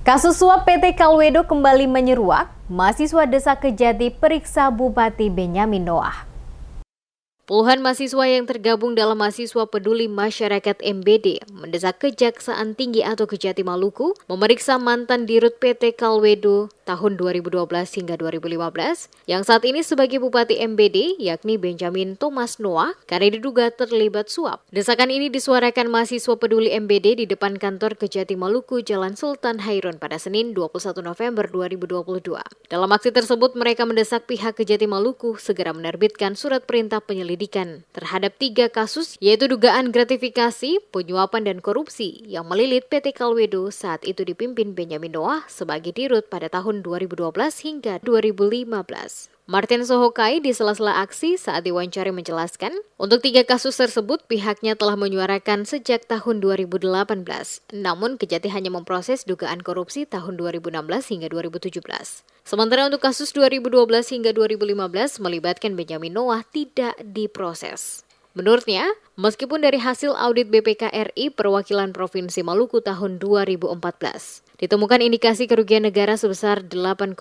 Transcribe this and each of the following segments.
Kasus suap PT Kalwedo kembali menyeruak, mahasiswa desak Kejati periksa Bupati Benyamin Noah. Puluhan mahasiswa yang tergabung dalam Mahasiswa Peduli Masyarakat MBD mendesak Kejaksaan Tinggi atau Kejati Maluku memeriksa mantan Dirut PT Kalwedo tahun 2012 hingga 2015 yang saat ini sebagai Bupati MBD yakni Benyamin Thomas Noah karena diduga terlibat suap. Desakan ini disuarakan mahasiswa Peduli MBD di depan kantor Kejati Maluku Jalan Sultan Hairun pada Senin 21 November 2022. Dalam aksi tersebut mereka mendesak pihak Kejati Maluku segera menerbitkan surat perintah penyelidikan terhadap 3 kasus yaitu dugaan gratifikasi, penyuapan dan korupsi yang melilit PT Kalwedo saat itu dipimpin Benyamin Noah sebagai dirut pada tahun 2012 hingga 2015. Martin Sohokai di sela-sela aksi saat diwawancara menjelaskan, untuk 3 kasus tersebut pihaknya telah menyuarakan sejak tahun 2018. Namun Kejati hanya memproses dugaan korupsi tahun 2016 hingga 2017. Sementara untuk kasus 2012 hingga 2015 melibatkan Benyamin Noah tidak diproses. Menurutnya, meskipun dari hasil audit BPK RI Perwakilan Provinsi Maluku tahun 2014, ditemukan indikasi kerugian negara sebesar 8,5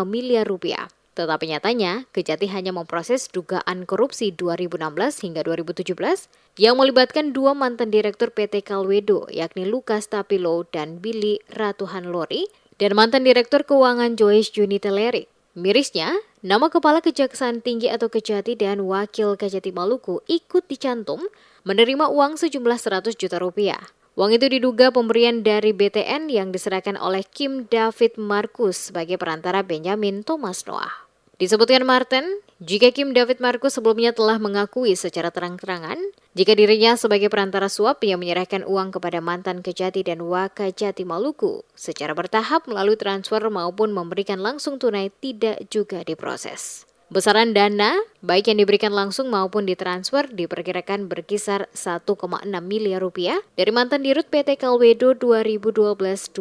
miliar rupiah. Tetapi nyatanya, Kejati hanya memproses dugaan korupsi 2016 hingga 2017 yang melibatkan 2 mantan direktur PT Kalwedo, yakni Lukas Tapilo dan Billy Ratuhanlori, dan mantan direktur keuangan Joyce Junita Lerik. Mirisnya, nama Kepala Kejaksaan Tinggi atau Kejati dan Wakil Kejati Maluku ikut dicantum menerima uang sejumlah 100 juta rupiah. Uang itu diduga pemberian dari BTN yang diserahkan oleh Kim David Markus sebagai perantara Benyamin Thomas Noah. Disebutkan Martin, jika Kim David Markus sebelumnya telah mengakui secara terang-terangan jika dirinya sebagai perantara suap yang menyerahkan uang kepada mantan Kejati dan Wakajati Maluku secara bertahap melalui transfer maupun memberikan langsung tunai tidak juga diproses. Besaran dana, baik yang diberikan langsung maupun ditransfer, diperkirakan berkisar 1,6 miliar rupiah dari mantan dirut PT Kalwedo 2012-2015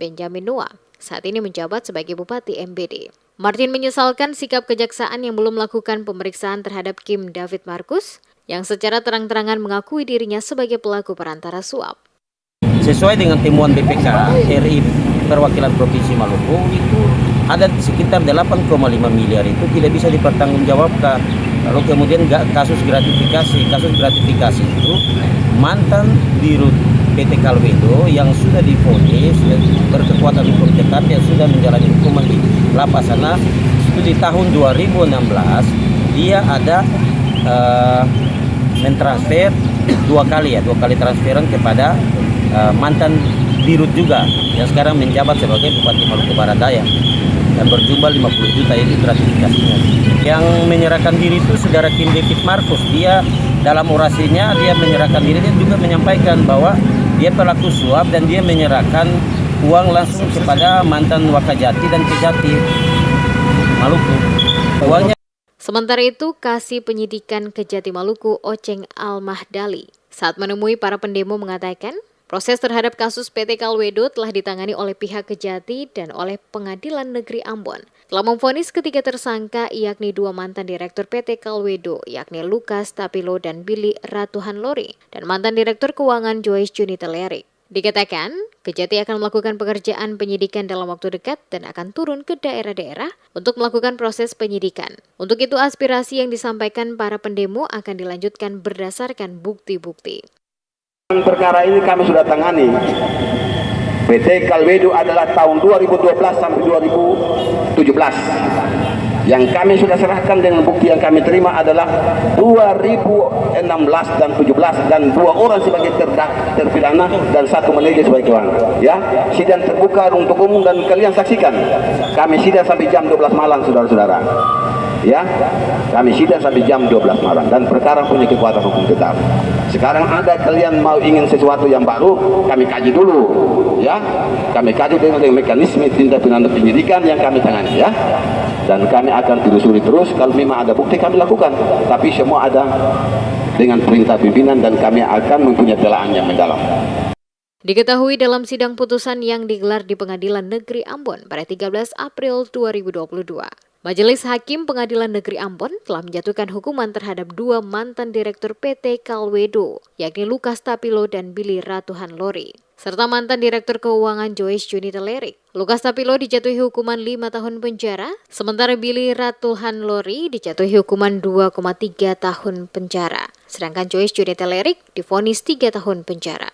Benyamin Noah, saat ini menjabat sebagai Bupati MBD. Martin menyesalkan sikap kejaksaan yang belum melakukan pemeriksaan terhadap Kim David Markus, yang secara terang-terangan mengakui dirinya sebagai pelaku perantara suap. Sesuai dengan temuan BPK RI Perwakilan Provinsi Maluku itu ada sekitar 8,5 miliar itu tidak bisa dipertanggungjawabkan. Lalu kemudian kasus gratifikasi itu mantan dirut PT Kalwedo yang sudah divonis berkekuatan hukum tetap yang sudah menjalani hukuman di lapas sana itu di tahun 2016 dia ada mentransfer 2 kali transferan kepada mantan dirut juga yang sekarang menjabat sebagai Bupati Maluku Barat Daya dan berjumlah 50 juta itu gratifikasinya. Yang menyerahkan diri itu saudara Kim David Markus. Dia dalam orasinya dia menyerahkan diri, dia juga menyampaikan bahwa dia pelaku suap dan dia menyerahkan uang langsung kepada mantan Wakajati dan Kejati Maluku. Uangnya. Sementara itu, Kasih Penyidikan Kejati Maluku Oceng Al-Mahdali saat menemui para pendemo mengatakan, proses terhadap kasus PT Kalwedo telah ditangani oleh pihak Kejati dan oleh Pengadilan Negeri Ambon. Telah memvonis ketiga tersangka yakni 2 mantan direktur PT Kalwedo yakni Lukas Tapilo dan Billy Ratuhanlori dan mantan direktur keuangan Joyce Junita Lerik. Dikatakan, Kejati akan melakukan pekerjaan penyidikan dalam waktu dekat dan akan turun ke daerah-daerah untuk melakukan proses penyidikan. Untuk itu aspirasi yang disampaikan para pendemo akan dilanjutkan berdasarkan bukti-bukti. Perkara ini kami sudah tangani. PT Kalwedo adalah tahun 2012 sampai 2017. Yang kami sudah serahkan dengan bukti yang kami terima adalah 2016 dan 17 dan 2 orang sebagai terpidana dan 1 manajer sebagai keuangan. Ya, sidang terbuka untuk umum dan kalian saksikan. Kami sidang sampai jam 12 malam, saudara-saudara. Ya, kami sidang sampai jam 12 malam dan perkara punya kekuatan hukum tetap. Sekarang ada kalian mau ingin sesuatu yang baru, kami kaji dulu, ya. Kami kaji dengan mekanisme tindak pidana penyidikan yang kami tangani, ya. Dan kami akan telusuri terus. Kalau memang ada bukti kami lakukan, tapi semua ada dengan perintah pimpinan dan kami akan mempunyai telaan yang mendalam. Diketahui dalam sidang putusan yang digelar di Pengadilan Negeri Ambon pada 13 April 2022. Majelis Hakim Pengadilan Negeri Ambon telah menjatuhkan hukuman terhadap 2 mantan Direktur PT Kalwedo, yakni Lukas Tapilo dan Billy Ratuhanlori, serta mantan Direktur Keuangan Joyce Juni Telerik. Lukas Tapilo dijatuhi hukuman 5 tahun penjara, sementara Billy Ratuhanlori dijatuhi hukuman 2,3 tahun penjara, sedangkan Joyce Juni Telerik divonis 3 tahun penjara.